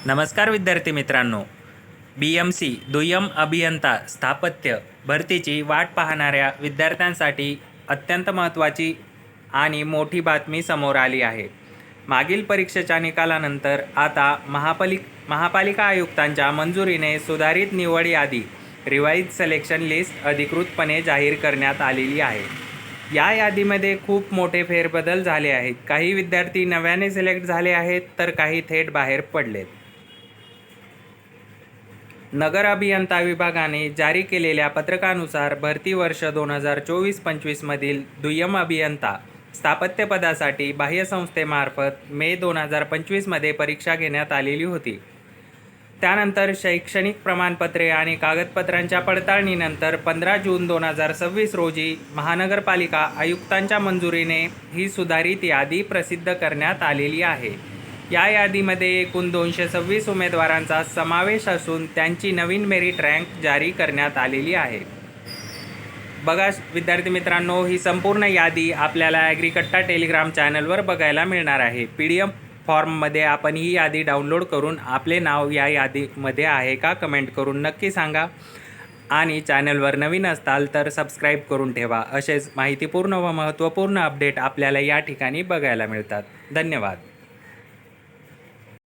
नमस्कार विद्यार्थी मित्रांनो, BMC दुय्यम अभियंता स्थापत्य भरतीची वाट पाहणाऱ्या विद्यार्थ्यांसाठी अत्यंत महत्त्वाची आणि मोठी बातमी समोर आली आहे. मागील परीक्षेच्या निकालानंतर आता महापालिका आयुक्तांच्या मंजुरीने सुधारित निवड यादी रिवाइज सिलेक्शन लिस्ट अधिकृतपणे जाहीर करण्यात आलेली आहे. या यादीमध्ये खूप मोठे फेरबदल झाले आहेत. काही विद्यार्थी नव्याने सिलेक्ट झाले आहेत तर काही थेट बाहेर पडलेत. नगर अभियंता विभागाने जारी केलेल्या पत्रकानुसार भरती वर्ष 2024-25 मधील दुय्यम अभियंता स्थापत्य पदासाठी बाह्य संस्थेमार्फत मे 2025 मध्ये परीक्षा घेण्यात आलेली होती. त्यानंतर शैक्षणिक प्रमाणपत्रे आणि कागदपत्रांच्या पडताळणीनंतर 15 जून 2026 रोजी महानगरपालिका आयुक्तांच्या मंजुरीने ही सुधारित यादी प्रसिद्ध करण्यात आलेली आहे. या यादीमध्ये एकूण 226 उमेदवारांचा समावेश असून त्यांची नवीन मेरिट रँक जारी करण्यात आलेली आहे. बघा विद्यार्थी मित्रांनो, ही संपूर्ण यादी आपल्याला ॲग्रिकट्टा टेलिग्राम चॅनलवर बघायला मिळणार आहे. PDF फॉर्ममध्ये आपण ही यादी डाउनलोड करून आपले नाव या यादीमध्ये आहे का कमेंट करून नक्की सांगा. आणि चॅनलवर नवीन असाल तर सबस्क्राईब करून ठेवा. असेच माहितीपूर्ण व महत्त्वपूर्ण अपडेट आपल्याला या ठिकाणी बघायला मिळतात. धन्यवाद.